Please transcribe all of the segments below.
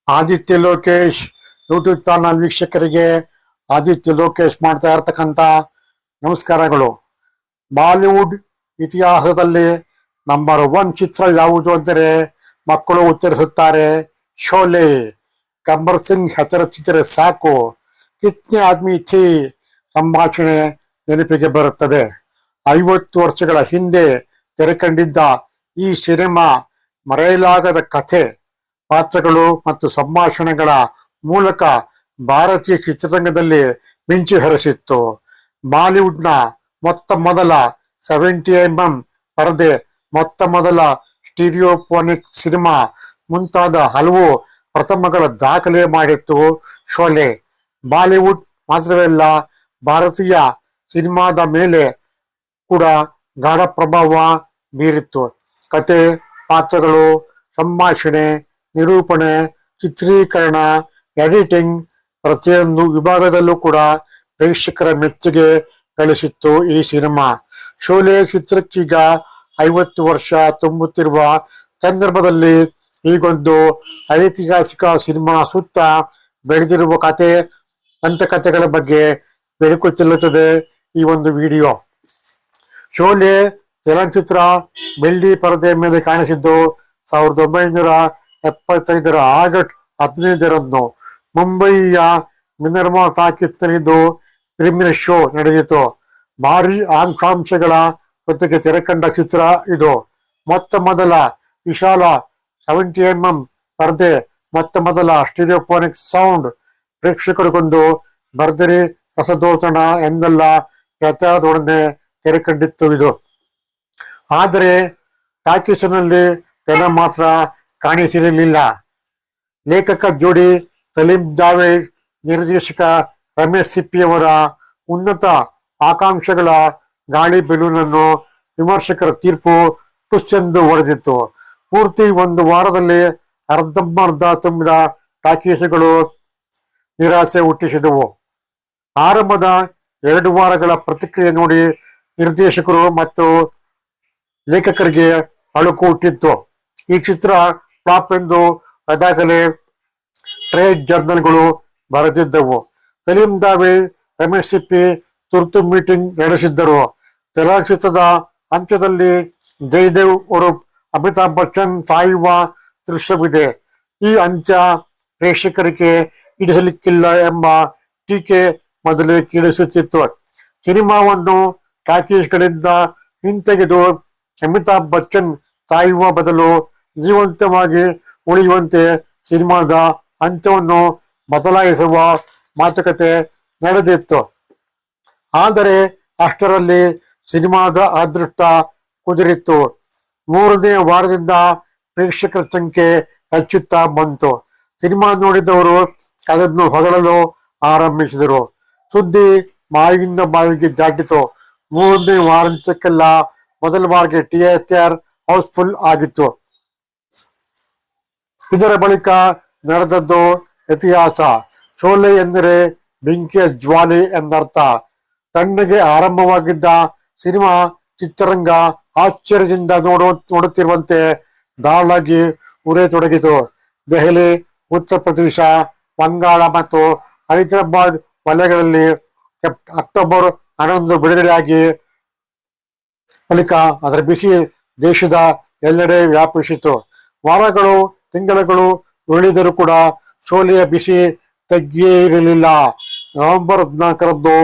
Aditya Lokesh YouTube channel ವೀಕ್ಷಕರಿಗೆ ಆದಿತ್ಯ ಲೋಕೇಶ್ ಮಾಡ್ತಾ ಇರ್ತಕ್ಕಂಥ ನಮಸ್ಕಾರಗಳು. ಬಾಲಿವುಡ್ ಇತಿಹಾಸದಲ್ಲಿ ನಂಬರ್ 1 ಚಿತ್ರ ಯಾವುದು ಅಂದರೆ ಮಕ್ಕಳು ಉತ್ತರಿಸುತ್ತಾರೆ, ಶೋಲೆ. ಗಬ್ಬರ್ ಸಿಂಗ್ ಹೆಸರಿಸಿದರೆ ಸಾಕು, ಕಿತ್ನೆ ಆದ್ಮಿ ಥೀ ಸಂಭಾಷಣೆ ನೆನಪಿಗೆ ಬರುತ್ತದೆ. 50 ವರ್ಷಗಳ ಹಿಂದೆ ತೆರೆಕಂಡಿದ್ದ ಈ ಸಿನಿಮಾ ಮರೆಯಲಾಗದ ಕಥೆ, ಪಾತ್ರಗಳು ಮತ್ತು ಸಂಭಾಷಣೆಗಳ ಮೂಲಕ ಭಾರತೀಯ ಚಿತ್ರರಂಗದಲ್ಲಿ ಮಿಂಚು ಹರಿಸಿತ್ತು. ಬಾಲಿವುಡ್ನ ಮೊತ್ತ ಮೊದಲ 70mm ಪರದೆ, ಮೊತ್ತ ಮೊದಲ ಸ್ಟೀರಿಯೋಫೋನಿಕ್ ಸಿನಿಮಾ ಮುಂತಾದ ಹಲವು ಪ್ರಥಮಗಳ ದಾಖಲೆ ಮಾಡಿತ್ತು ಶೋಲೆ. ಬಾಲಿವುಡ್ ಮಾತ್ರವಲ್ಲ, ಭಾರತೀಯ ಸಿನಿಮಾದ ಮೇಲೆ ಕೂಡ ಗಾಢ ಪ್ರಭಾವ ಬೀರಿತ್ತು. ಕತೆ, ಪಾತ್ರಗಳು, ಸಂಭಾಷಣೆ, ನಿರೂಪಣೆ, ಚಿತ್ರೀಕರಣ, ಎಡಿಟಿಂಗ್ ಪ್ರತಿಯೊಂದು ವಿಭಾಗದಲ್ಲೂ ಕೂಡ ಪ್ರೇಕ್ಷಕರ ಮೆಚ್ಚುಗೆ ಗಳಿಸಿತ್ತು ಈ ಸಿನಿಮಾ. ಶೋಲೆ ಚಿತ್ರಕ್ಕೀಗ 50 ವರ್ಷ ತುಂಬುತ್ತಿರುವ ಸಂದರ್ಭದಲ್ಲಿ ಈಗೊಂದು ಐತಿಹಾಸಿಕ ಸಿನಿಮಾ ಸುತ್ತ ಬೆಳೆದಿರುವ ಕತೆ, ದಂತಕಥೆಗಳ ಬಗ್ಗೆ ಬೆಳಕು ಚೆಲ್ಲುತ್ತದೆ ಈ ಒಂದು ವಿಡಿಯೋ. ಶೋಲೆ ಚಲನಚಿತ್ರ ಬೆಳ್ಳಿ ಪರದೆ ಮೇಲೆ ಕಾಣಿಸಿದ್ದು 1975 ಆಗಸ್ಟ್ 15ರಂದು ಮುಂಬಯಿಯ ಮಿನರ್ವಾ ಟಾಕೀಸ್ನಲ್ಲಿದ್ದು ಪ್ರೀಮಿಯರ್ ಶೋ ನಡೆದಿತು. ಭಾರಿ ಆಕಾಂಕ್ಷೆಗಳ ಜೊತೆಗೆ ತೆರೆಕಂಡ ಚಿತ್ರ ಇದು. ಮೊತ್ತ ಮೊದಲ ವಿಶಾಲ 70mm ಪರದೆ, ಮೊತ್ತ ಮೊದಲ ಸ್ಟೀರಿಯೋಫೋನಿಕ್ ಸೌಂಡ್, ಪ್ರೇಕ್ಷಕರಿಗೊಂದು ಭರ್ಜರಿ ರಸದೋತಣ ಎಂದೆಲ್ಲ ಪ್ರಚಾರದೊಡನೆ ತೆರೆಕಂಡಿತ್ತು ಇದು. ಆದರೆ ಟಾಕೀಸಿನಲ್ಲಿ ಜನ ಮಾತ್ರ ಕಾಣಿಸಿರಲಿಲ್ಲ. ಲೇಖಕ ಜೋಡಿ ಸಲೀಂ ಜಾವೇದ್, ನಿರ್ದೇಶಕ ರಮೇಶ್ ಸಿಪ್ಪಿಯವರ ಉನ್ನತ ಆಕಾಂಕ್ಷೆಗಳ ಗಾಳಿ ಬೆಲೂನನ್ನು ವಿಮರ್ಶಕರ ತೀರ್ಪು ಟುಸ್ ಎಂದು ಹೊಡೆದಿತ್ತು. ಪೂರ್ತಿ ಒಂದು ವಾರದಲ್ಲಿ ಅರ್ಧಂಬರ್ಧ ತುಂಬಿದ ಟಾಕೀಸುಗಳು ನಿರಾಸೆ ಹುಟ್ಟಿಸಿದವು. ಆರಂಭದ 2 ವಾರಗಳ ಪ್ರತಿಕ್ರಿಯೆ ನೋಡಿ ನಿರ್ದೇಶಕರು ಮತ್ತು ಲೇಖಕರಿಗೆ ಅಳುಕು ಹುಟ್ಟಿತ್ತು. ಈ ಚಿತ್ರ ಫ್ಲಾಪ್ ಎಂದು ಅದಾಗಲೇ ಟ್ರೇಡ್ ಜರ್ನಲ್ಗಳು ಬರೆದಿದ್ದವು. ಸಲೀಂ ಜಾವೇದ್, ರಮೇಶ್ ಸಿಪ್ಪಿ ತುರ್ತು ಮೀಟಿಂಗ್ ನಡೆಸಿದ್ದರು. ಚಲನಚಿತ್ರದ ಅಂತ್ಯದಲ್ಲಿ ಜಯದೇವ್ ಉರುಫ್ ಅಮಿತಾಬ್ ಬಚ್ಚನ್ ಸಾಯುವ ದೃಶ್ಯವಿದೆ. ಈ ಅಂತ್ಯ ಪ್ರೇಕ್ಷಕರಿಗೆ ಹಿಡಿಸಲಿಕ್ಕಿಲ್ಲ ಎಂಬ ಟೀಕೆ ಮೊದಲೇ ಕೇಳಿಸುತ್ತಿತ್ತು. ಸಿನಿಮಾವನ್ನು ಟಾಕೀಸ್ಗಳಿಂದ ಹಿಂತೆಗೆದು ಅಮಿತಾಬ್ ಬಚ್ಚನ್ ಸಾಯುವ ಬದಲು ಜೀವಂತವಾಗಿ ಉಳಿಯುವಂತೆ ಸಿನಿಮಾದ ಅಂತ್ಯವನ್ನು ಬದಲಾಯಿಸುವ ಮಾತುಕತೆ ನಡೆದಿತ್ತು. ಆದರೆ ಅಷ್ಟರಲ್ಲಿ ಸಿನಿಮಾದ ಅದೃಷ್ಟ ಕುದುರಿತ್ತು. 3ನೇ ವಾರದಿಂದ ಪ್ರೇಕ್ಷಕರ ಸಂಖ್ಯೆ ಹೆಚ್ಚುತ್ತಾ ಬಂತು. ಸಿನಿಮಾ ನೋಡಿದವರು ಅದನ್ನು ಹೊಗಳಲು ಆರಂಭಿಸಿದರು. ಸುದ್ದಿ ಬಾಯಿಯಿಂದ ಬಾಯಿಗೆ ದಾಟಿತು. 3ನೇ ವಾರಾಂತ್ಯಕ್ಕೆಲ್ಲ ಮೊದಲ ವಾರಕ್ಕೆ ಥಿಯೇಟರ್ ಹೌಸ್ಫುಲ್ ಆಗಿತ್ತು. ಇದರ ಬಳಿಕ ನಡೆದದ್ದು ಇತಿಹಾಸ. ಶೋಲೆ ಎಂದರೆ ಬೆಂಕಿಯ ಜ್ವಾಲೆ ಎಂದರ್ಥ. ತಣ್ಣಗೆ ಆರಂಭವಾಗಿದ್ದ ಸಿನಿಮಾ ಚಿತ್ರರಂಗ ಆಶ್ಚರ್ಯದಿಂದ ನೋಡುತ್ತಿರುವಂತೆ ಗಾಳಾಗಿ ಉರಿಯತೊಡಗಿತು. ದೆಹಲಿ, ಉತ್ತರ ಪ್ರದೇಶ, ಬಂಗಾಳ ಮತ್ತು ಹೈದರಾಬಾದ್ ವಲಯಗಳಲ್ಲಿ ಅಕ್ಟೋಬರ್ 11 ಬಿಡುಗಡೆಯಾಗಿ ಬಳಿಕ ಅದರ ಬಿಸಿ ದೇಶದ ಎಲ್ಲೆಡೆ ವ್ಯಾಪಿಸಿತು. ವಾರಗಳು, ತಿಂಗಳುಗಳು ಉರುಳಿದರೂ ಕೂಡ ಶೋಲೆಯ ಬಿಸಿ ತಗ್ಗಿಯೇ ಇರಲಿಲ್ಲ. ನವೆಂಬರ್ 14ರಂದು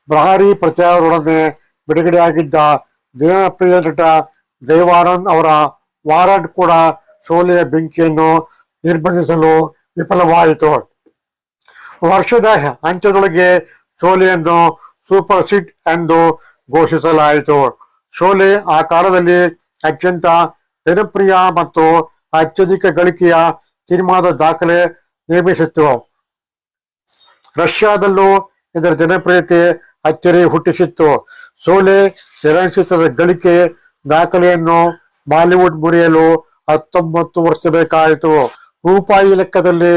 ಭಾರೀ ಪ್ರಚಾರದೊಡನೆ ಬಿಡುಗಡೆಯಾಗಿದ್ದ ಜನಪ್ರಿಯ ನಟ ದೇವಾನಂದ್ ಅವರ ವಾರಂಟ್ ಕೂಡ ಶೋಲೆಯ ಬೆಂಕಿಯನ್ನು ನಿರ್ಬಂಧಿಸಲು ವಿಫಲವಾಯಿತು. ವರ್ಷದ ಅಂತ್ಯದೊಳಗೆ ಶೋಲೆಯನ್ನು ಸೂಪರ್ ಹಿಟ್ ಎಂದು ಘೋಷಿಸಲಾಯಿತು. ಶೋಲೆ ಆ ಕಾಲದಲ್ಲಿ ಅತ್ಯಂತ ಜನಪ್ರಿಯ ಮತ್ತು ಅತ್ಯಧಿಕ ಗಳಿಕೆಯ ಸಿನಿಮಾದ ದಾಖಲೆ ನಿರ್ಮಿಸಿತ್ತು. ರಷ್ಯಾದಲ್ಲೂ ಇದರ ಜನಪ್ರಿಯತೆ ಅಚ್ಚರಿ ಹುಟ್ಟಿಸಿತ್ತು. ಶೋಲೆ ಚಲನಚಿತ್ರದ ಗಳಿಕೆ ದಾಖಲೆಯನ್ನು ಬಾಲಿವುಡ್ ಮುರಿಯಲು 19 ವರ್ಷ ಬೇಕಾಯಿತು. ರೂಪಾಯಿ ಲೆಕ್ಕದಲ್ಲಿ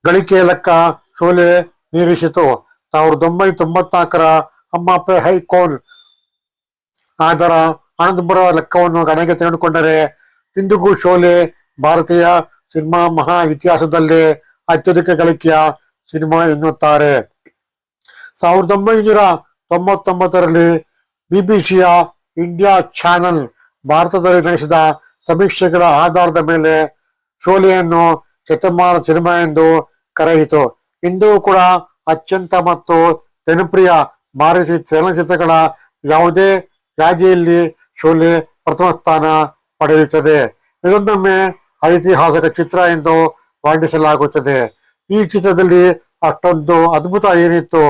ಗಳಿಕೆಯ ಲೆಕ್ಕ ಶೋಲೆ ಮೀರಿಸಿತು. 1994ರ ಹಮ್ ಆಪ್ಕೆ ಹೈ ಕೌನ್ ಅದರ ಹಣದುಬ್ಬರ ಲೆಕ್ಕವನ್ನು ಗಣನೆಗೆ ತೆಗೆದುಕೊಂಡರೆ ಇಂದಿಗೂ ಶೋಲೆ ಭಾರತೀಯ ಸಿನಿಮಾ ಮಹಾ ಇತಿಹಾಸದಲ್ಲೇ ಅತ್ಯಧಿಕ ಗಳಿಕೆಯ ಸಿನಿಮಾ ಎನ್ನುತ್ತಾರೆ. 1999ರಲ್ಲಿ ಬಿಬಿಸಿಯ ಇಂಡಿಯಾ ಚಾನೆಲ್ ಭಾರತದಲ್ಲಿ ನಡೆಸಿದ ಸಮೀಕ್ಷೆಗಳ ಆಧಾರದ ಮೇಲೆ ಶೋಲೆಯನ್ನು ಶತಮಾನ ಸಿನಿಮಾ ಎಂದು ಕರೆಯಿತು. ಇಂದು ಕೂಡ ಅತ್ಯಂತ ಮತ್ತು ಜನಪ್ರಿಯ ಭಾರತೀಯ ಚಲನಚಿತ್ರಗಳ ಯಾವುದೇ ಯಾದಿಯಲ್ಲಿ ಶೋಲೆ ಪ್ರಥಮ ಸ್ಥಾನ ಪಡೆಯುತ್ತದೆ. ಇದನ್ನೊಮ್ಮೆ ಐತಿಹಾಸಿಕ ಚಿತ್ರ ಎಂದು ವರ್ಣಿಸಲಾಗುತ್ತದೆ. ಈ ಚಿತ್ರದಲ್ಲಿ ಅಷ್ಟೊಂದು ಅದ್ಭುತ ಏನಿತ್ತು,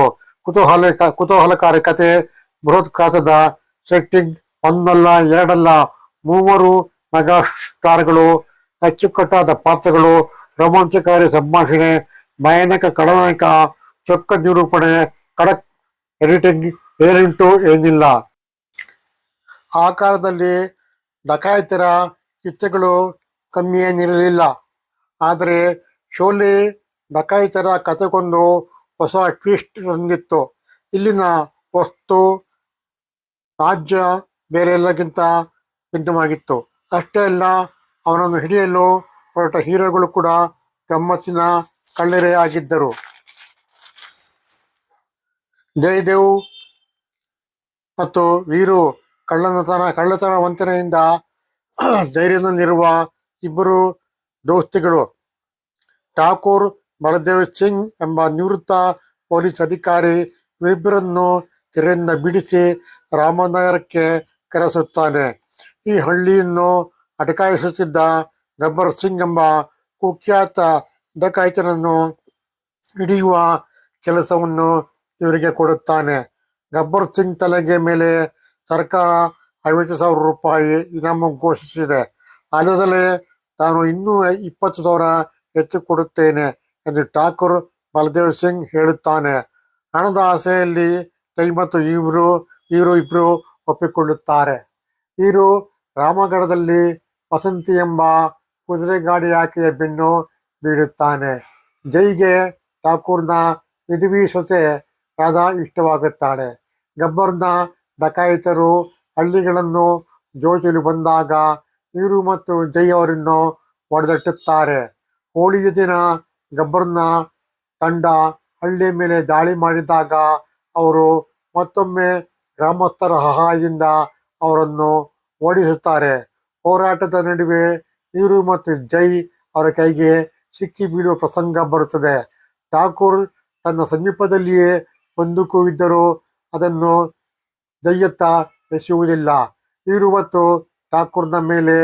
ಕುತೂಹಲಕಾರಿ ಕತೆ, ಬೃಹತ್ ಗಾತ್ರದ ಸೆಟ್ಟಿಂಗ್, ಒಂದಲ್ಲ ಎರಡಲ್ಲ 3 ಮೆಗಾ ಸ್ಟಾರ್ಗಳು, ಅಚ್ಚುಕಟ್ಟಾದ ಪಾತ್ರಗಳು, ರೋಮಾಂಚಕಾರಿ ಸಂಭಾಷಣೆ, ಭಯಾನಕ ಖಳನಾಯಕ, ಚೊಕ್ಕ ನಿರೂಪಣೆ, ಖಡಕ್ ಎಡಿಟಿಂಗ್ ಏನಿಂಟು ಏನಿಲ್ಲ. ಆ ಕಾಲದಲ್ಲಿ ಡಕಾಯಿತರ ಚಿತ್ರಗಳು ಕಮ್ಮಿಯೇನಿರಲಿಲ್ಲ. ಆದರೆ ಶೋಲೆ ಡಕಾಯಿತರ ಕಥೆಗೊಂದು ಹೊಸ ಟ್ವಿಸ್ಟ್ ತಂದಿತ್ತು. ಇಲ್ಲಿನ ವಸ್ತು ರಾಜ್ಯ ಬೇರೆಲ್ಲಕ್ಕಿಂತ ಭಿನ್ನವಾಗಿತ್ತು. ಅಷ್ಟೇ ಅಲ್ಲ, ಅವನನ್ನು ಹಿಡಿಯಲು ಹೊರಟ ಹೀರೋಗಳು ಕೂಡ ಗಮ್ಮತ್ತಿನ ಕಳ್ಳರೇ ಆಗಿದ್ದರು. ಜಯದೇವ್ ಮತ್ತು ವೀರು ಕಳ್ಳತನ ವಂಚನೆಯಿಂದ ಧೈರ್ಯದಿಂದಿರುವ ಇಬ್ಬರು ದೋಸ್ತಿಗಳು. ಠಾಕೂರ್ ಬಲದೇವ್ ಸಿಂಗ್ ಎಂಬ ನಿವೃತ್ತ ಪೊಲೀಸ್ ಅಧಿಕಾರಿ ಇವರಿಬ್ಬರನ್ನು ತೆರೆಯಿಂದ ಬಿಡಿಸಿ ರಾಮನಗರಕ್ಕೆ ಕರೆಸುತ್ತಾನೆ. ಈ ಹಳ್ಳಿಯನ್ನು ಅಟಕಾಯಿಸುತ್ತಿದ್ದ ಗಬ್ಬರ್ ಸಿಂಗ್ ಎಂಬ ಕುಖ್ಯಾತ ಡಕಾಯಿತನನ್ನು ಹಿಡಿಯುವ ಕೆಲಸವನ್ನು ಇವರಿಗೆ ಕೊಡುತ್ತಾನೆ. ಗಬ್ಬರ್ ಸಿಂಗ್ ತಲೆಗೆ ಮೇಲೆ ಸರ್ಕಾರ 50,000 ರೂಪಾಯಿ ಇನಾಮು ಘೋಷಿಸಿದೆ. ಅಲ್ಲದಲೇ ತಾನು ಇನ್ನೂ 20,000 ಹೆಚ್ಚು ಕೊಡುತ್ತೇನೆ ಎಂದು ಠಾಕೂರ್ ಬಲದೇವ್ ಸಿಂಗ್ ಹೇಳುತ್ತಾನೆ. ಹಣದ ಆಸೆಯಲ್ಲಿ ಜೈ ಮತ್ತು ಇವರು ಇಬ್ಬರು ಒಪ್ಪಿಕೊಳ್ಳುತ್ತಾರೆ. ಇವರು ರಾಮಗಢದಲ್ಲಿ ವಸಂತಿ ಎಂಬ ಕುದುರೆ ಗಾಡಿ ಆಕೆಯ ಬೆನ್ನು ಬೀಳುತ್ತಾನೆ. ಜೈಗೆ ಠಾಕೂರ್ನ ವಿಧವಿ ಸೊಸೆ ರಾಧಾ ಇಷ್ಟವಾಗುತ್ತಾಳೆ. ಗಬ್ಬರ್ನ ಡಕಾಯಿತರು ಹಳ್ಳಿಗಳನ್ನು ಜೋಚಲು ಬಂದಾಗ ಇವರು ಮತ್ತು ಜೈ ಅವರನ್ನು ಹೊಡೆದಟ್ಟುತ್ತಾರೆ. ಹೋಳಿಯ ದಿನ ಗಬ್ಬರ್ನ ತಂಡ ಹಳ್ಳಿಯ ಮೇಲೆ ದಾಳಿ ಮಾಡಿದಾಗ ಅವರು ಮತ್ತೊಮ್ಮೆ ಗ್ರಾಮಸ್ಥರ ಸಹಾಯದಿಂದ ಅವರನ್ನು ಓಡಿಸುತ್ತಾರೆ. ಹೋರಾಟದ ನಡುವೆ ಇವರು ಮತ್ತು ಜೈ ಅವರ ಕೈಗೆ ಸಿಕ್ಕಿ ಬೀಳುವ ಪ್ರಸಂಗ ಬರುತ್ತದೆ. ಠಾಕೂರ್ ತನ್ನ ಸಮೀಪದಲ್ಲಿಯೇ ಬಂದೂಕು ಇದ್ದರೂ ಅದನ್ನು ಜೈಯತ್ತ ಎಸೆಯುವುದಿಲ್ಲ. ಇವರು ಮತ್ತು ಠಾಕೂರ್ನ ಮೇಲೆ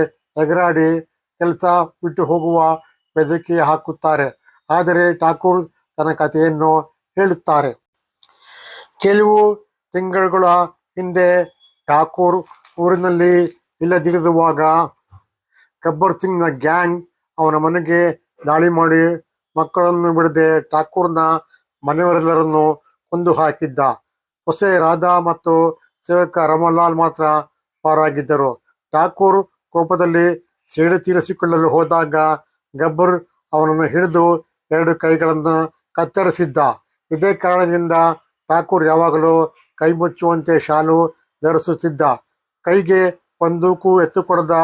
ಎಗರಾಡಿ ಕೆಲಸ ಬಿಟ್ಟು ಹೋಗುವ ಬೆದರಿಕೆ ಹಾಕುತ್ತಾರೆ. ಆದರೆ ಠಾಕೂರ್ ತನ್ನ ಕಥೆಯನ್ನು ಹೇಳುತ್ತಾರೆ. ಕೆಲವು ತಿಂಗಳುಗಳ ಹಿಂದೆ ಠಾಕೂರ್ ಊರಿನಲ್ಲಿ ಇಲ್ಲದಿರುವಾಗ ಗಬ್ಬರ್ ಸಿಂಗ್ನ ಗ್ಯಾಂಗ್ ಅವನ ಮನೆಗೆ ದಾಳಿ ಮಾಡಿ ಮಕ್ಕಳನ್ನು ಬಿಡದೆ ಠಾಕೂರ್ನ ಮನೆಯವರೆಲ್ಲರನ್ನು ಕೊಂದು ಹಾಕಿದ್ದ. ಸೊಸೆ ರಾಧಾ ಮತ್ತು ಸೇವಕ ರಮಲಾಲ್ ಮಾತ್ರ ಪಾರಾಗಿದ್ದರು. ಠಾಕೂರ್ ಕೋಪದಲ್ಲಿ ಸೇಡು ತೀರಿಸಿಕೊಳ್ಳಲು ಹೋದಾಗ ಗಬ್ಬರ್ ಅವನನ್ನು ಹಿಡಿದು 2 ಕೈಗಳನ್ನು ಕತ್ತರಿಸಿದ್ದ. ಇದೇ ಕಾರಣದಿಂದ ಠಾಕೂರ್ ಯಾವಾಗಲೂ ಕೈ ಮುಚ್ಚುವಂತೆ ಶಾಲು ಧರಿಸುತ್ತಿದ್ದ. ಕೈಗೆ ಬಂದೂಕು ಎತ್ತುಕೊಡದ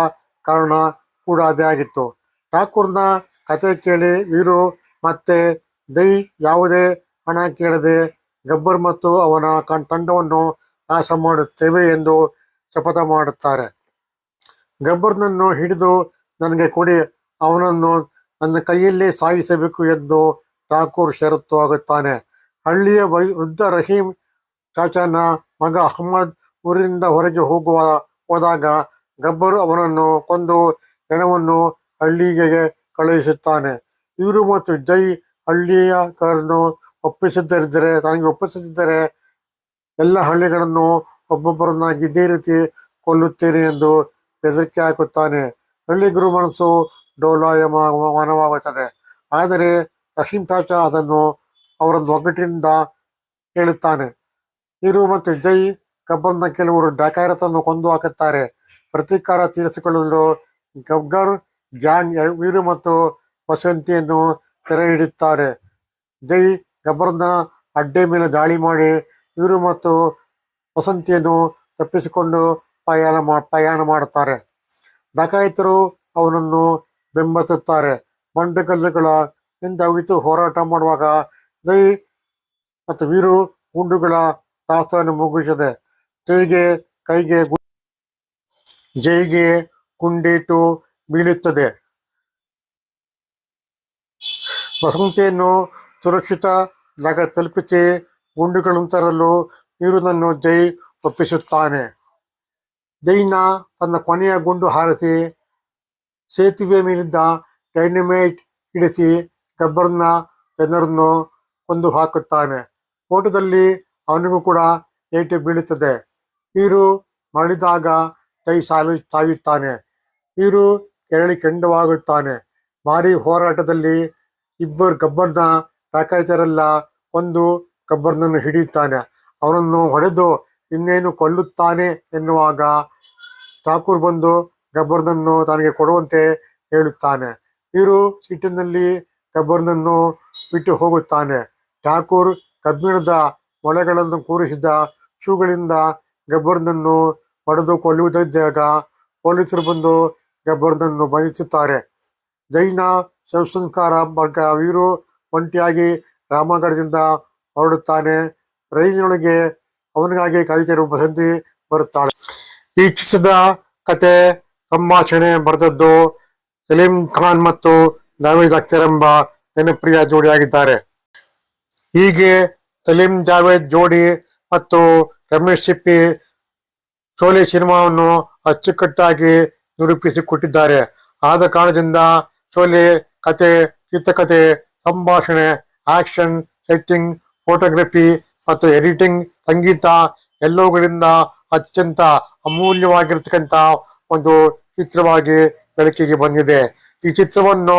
ಕಾರಣ ಕೂಡ ಅದೇ ಆಗಿತ್ತು. ಠಾಕೂರ್ನ ಕತೆ ಕೇಳಿ ವೀರು ಮತ್ತೆ ಜೈ ಯಾವುದೇ ಹಣ ಕೇಳದೆ ಗಬ್ಬರ್ ಮತ್ತು ಅವನ ತಂಡವನ್ನು ನಾಶ ಮಾಡುತ್ತೇವೆ ಎಂದು ಶಪಥ ಮಾಡುತ್ತಾರೆ. ಗಬ್ಬರ್ನನ್ನು ಹಿಡಿದು ನನಗೆ ಕೊಡಿ, ಅವನನ್ನು ನನ್ನ ಕೈಯಲ್ಲೇ ಸಾಯಿಸಬೇಕು ಎಂದು ಠಾಕೂರ್ ಷರತ್ತು ಆಗುತ್ತಾನೆ. ಹಳ್ಳಿಯ ವೃದ್ಧ ರಹೀಂ ಚಾಚಾನ ಮಗ ಅಹ್ಮದ್ ಊರಿನಿಂದ ಹೊರಗೆ ಹೋದಾಗ ಗಬ್ಬರ್ ಅವನನ್ನು ಕೊಂದು ಹೆಣವನ್ನು ಹಳ್ಳಿಗೆ ಕಳುಹಿಸುತ್ತಾನೆ. ಇವರು ಮತ್ತು ಜೈ ಹಳ್ಳಿಯರನ್ನು ಒಪ್ಪಿಸದಿದ್ದರೆ ಎಲ್ಲ ಹಳ್ಳಿಗಳನ್ನು ಒಬ್ಬೊಬ್ಬರನ್ನಾಗಿ ಇದೇ ರೀತಿ ಕೊಲ್ಲುತ್ತೇನೆ ಎಂದು ಬೆದರಿಕೆ ಹಾಕುತ್ತಾನೆ. ಹಳ್ಳಿಗರ ಮನಸ್ಸು ಡೋಲಾಯಮಾನವಾಗುತ್ತದೆ. ಆದರೆ ರಹೀಂ ಚಾಚಾ ಅದನ್ನು ಅವರನ್ನು ಒಗ್ಗಟ್ಟಿನಿಂದ ಹೇಳುತ್ತಾನೆ. ಇವರು ಮತ್ತು ಜೈ ಗಬ್ಬರ್ನ ಕೆಲವರು ಡಕಾಯಿತರನ್ನು ಕೊಂದು ಹಾಕುತ್ತಾರೆ. ಪ್ರತೀಕಾರ ತೀರಿಸಿಕೊಳ್ಳಲು ಗಬ್ಬರ್ ಗ್ಯಾಂಗ್ ವೀರು ಮತ್ತು ವಸಂತಿಯನ್ನು ಸೆರೆ ಹಿಡಿಯುತ್ತಾರೆ. ಜೈ ಗಬ್ಬರ್ನ ಅಡ್ಡೆ ಮೇಲೆ ದಾಳಿ ಮಾಡಿ ವೀರು ಮತ್ತು ವಸಂತಿಯನ್ನು ತಪ್ಪಿಸಿಕೊಂಡು ಪಯಣ ಮಾಡುತ್ತಾರೆ. ಡಕಾಯಿತರು ಅವನನ್ನು ಬೆಂಬಲಿಸುತ್ತಾರೆ ಬಂಡೆಕಲ್ಲುಗಳ ಹಿಂದಾಗಿತ್ತು ಹೋರಾಟ ಮಾಡುವಾಗ ದೈ ಮತ್ತು ವೀರು ಗುಂಡುಗಳ ದಾಸ್ತಾನು ಮುಗಿಸಿದೆ. ಜೈಗೆ ಗುಂಡೇಟು ಬೀಳುತ್ತದೆ. ವಸಂತಿಯನ್ನು ಸುರಕ್ಷಿತ ಜಾಗ ತಲುಪಿಸಿ ಗುಂಡುಗಳನ್ನು ತರಲು ವೀರನನ್ನು ಜೈ ಒಪ್ಪಿಸುತ್ತಾನೆ. ಜೈನ ತನ್ನ ಕೊನೆಯ ಗುಂಡು ಹಾರಿಸಿ ಸೇತುವೆ ಮೇಲಿದ್ದ ಡೈನಮೈಟ್ ಇಡಿಸಿ ಗಬ್ಬರ್ನ ಜನರನ್ನು ಕೊಂದು ಹಾಕುತ್ತಾನೆ. ಓಟದಲ್ಲಿ ಅವನಿಗೂ ಕೂಡ ಏಟು ಬೀಳುತ್ತದೆ. ವೀರು ಮರಳಿದಾಗ ಜೈ ಸಾಯುತ್ತಾನೆ. ವೀರು ಕೆರಳಿ ಕೆಂಡವಾಗುತ್ತಾನೆ. ಭಾರೀ ಹೋರಾಟದಲ್ಲಿ ಇಬ್ಬರು ಗಬ್ಬರ್ನ ಡಕಾಯಿತರೆಲ್ಲ ಒಂದು ಗಬ್ಬರ್ನನ್ನು ಹಿಡಿಯುತ್ತಾನೆ. ಅವನನ್ನು ಹೊಡೆದು ಇನ್ನೇನು ಕೊಲ್ಲುತ್ತಾನೆ ಎನ್ನುವಾಗ ಠಾಕೂರ್ ಬಂದು ಗಬ್ಬರ್ನನ್ನು ತನಗೆ ಕೊಡುವಂತೆ ಹೇಳುತ್ತಾನೆ. ವೀರು ಸಿಟ್ಟಿನಲ್ಲಿ ಗಬ್ಬರ್ನನ್ನು ಬಿಟ್ಟು ಹೋಗುತ್ತಾನೆ. ಠಾಕೂರ್ ಕಬ್ಬಿಣದ ಮೊಳೆಗಳನ್ನು ಕೂರಿಸಿದ ಶೂಗಳಿಂದ ಗಬ್ಬರ್ನನ್ನು ಹೊಡೆದು ಕೊಲ್ಲುವುದಿದ್ದಾಗ ಪೊಲೀಸರು ಬಂದು ಗಬ್ಬರ್ನನ್ನು ಬಂಧಿಸುತ್ತಾರೆ. ಜೈನ ಶವಸಂಸ್ಕಾರ ಬಳಿಕ ವೀರು ಒಂಟಿಯಾಗಿ ರಾಮಗಢದಿಂದ ಹೊರಡುತ್ತಾನೆ. ರೈಲಿನೊಳಗೆ ಅವನಿಗಾಗಿ ಕಾಯುತ್ತಿರುವ ಬಸಂತಿ ಬರುತ್ತಾಳೆ. ಈ ಚಿತ್ರದ ಕತೆ ಸಂಭಾಷಣೆ ಬರೆದದ್ದು ಸಲೀಂ ಖಾನ್ ಮತ್ತು ಜಾವೇದ್ ಅಖ್ತರ್ ಎಂಬ ಜನಪ್ರಿಯ ಜೋಡಿಯಾಗಿದ್ದಾರೆ. ಹೀಗೆ ಸಲೀಂ ಜಾವೇದ್ ಜೋಡಿ ಮತ್ತು ರಮೇಶ್ ಸಿಪ್ಪಿ ಶೋಲೆ ಸಿನಿಮಾವನ್ನು ಅಚ್ಚುಕಟ್ಟಾಗಿ ನಿರೂಪಿಸಿಕೊಟ್ಟಿದ್ದಾರೆ. ಆದ ಕಾರಣದಿಂದ ಶೋಲೆ ಕತೆ, ಚಿತ್ರಕಥೆ, ಸಂಭಾಷಣೆ, ಆಕ್ಷನ್, ಸೆಟ್ಟಿಂಗ್, ಫೋಟೋಗ್ರಫಿ ಮತ್ತು ಎಡಿಟಿಂಗ್, ಸಂಗೀತ ಎಲ್ಲವುಗಳಿಂದ ಅತ್ಯಂತ ಅಮೂಲ್ಯವಾಗಿರ್ತಕ್ಕಂಥ ಒಂದು ಚಿತ್ರವಾಗಿ ಬೆಳಕಿಗೆ ಬಂದಿದೆ. ಈ ಚಿತ್ರವನ್ನು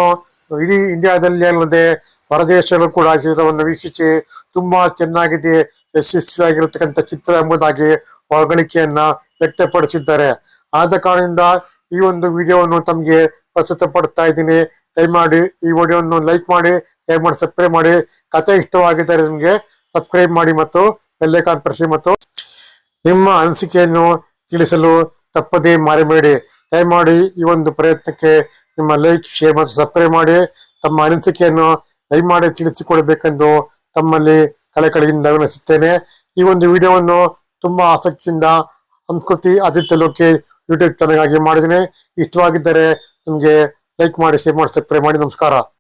ಇಡೀ ಇಂಡಿಯಾದಲ್ಲಿ ಅಲ್ಲದೆ ಹೊರದೇಶಗಳು ಕೂಡ ಚಿತ್ರವನ್ನು ವೀಕ್ಷಿಸಿ ತುಂಬಾ ಚೆನ್ನಾಗಿದೆ, ಯಶಸ್ವಿಯಾಗಿರತಕ್ಕಂಥ ಚಿತ್ರ ಎಂಬುದಾಗಿ ಹೊಗಳಿಕೆಯನ್ನ ವ್ಯಕ್ತಪಡಿಸಿದ್ದಾರೆ. ಆದ ಕಾರಣದಿಂದ ಈ ಒಂದು ವಿಡಿಯೋವನ್ನು ತಮಗೆ ಪ್ರಸ್ತುತಪಡ್ತಾ ಇದ್ದೀನಿ. ದಯಮಾಡಿ ಈ ವಿಡಿಯೋವನ್ನು ಲೈಕ್ ಮಾಡಿ, ಶೇರ್ ಮಾಡಿ, ಸಬ್ಸ್ಕ್ರೈಬ್ ಮಾಡಿ. ಕತೆ ಇಷ್ಟವಾಗಿದ್ದರೆ ನಿಮಗೆ ಸಬ್ಸ್ಕ್ರೈಬ್ ಮಾಡಿ ಮತ್ತು ಬೆಲ್ ಐಕಾನ್ ಪ್ರೆಸ್ ಮತ್ತು ನಿಮ್ಮ ಅನಿಸಿಕೆಯನ್ನು ತಿಳಿಸಲು ತಪ್ಪದೇ ಮರೆಯಬೇಡಿ. ದಯಮಾಡಿ ಈ ಒಂದು ಪ್ರಯತ್ನಕ್ಕೆ ನಿಮ್ಮ ಲೈಕ್, ಶೇರ್ ಮತ್ತು ಸಬ್ಸ್ಕ್ರೈಬ್ ಮಾಡಿ. ತಮ್ಮ ಅನಿಸಿಕೆಯನ್ನು ದಯಮಾಡಿ ತಿಳಿಸಿಕೊಡಬೇಕೆಂದು ತಮ್ಮಲ್ಲಿ ಕಳಕಳಿಯಿಂದ ವಿನಂತಿಸುತ್ತೇನೆ. ಈ ಒಂದು ವಿಡಿಯೋವನ್ನು ತುಂಬಾ ಆಸಕ್ತಿಯಿಂದ ಸಂಸ್ಕೃತಿ ಆದಿತ್ಯ ಲೋಕೇಶ್ ಯೂಟ್ಯೂಬ್ ಚಾನಲ್ ಆಗಿ ಮಾಡಿದ್ದೀನಿ. ಇಷ್ಟವಾಗಿದ್ದರೆ ನಿಮಗೆ ಲೈಕ್ ಮಾಡಿ, ಶೇರ್ ಮಾಡಿ, ಸಬ್ಸ್ಕ್ರೈಬ್ ಮಾಡಿ. ನಮಸ್ಕಾರ.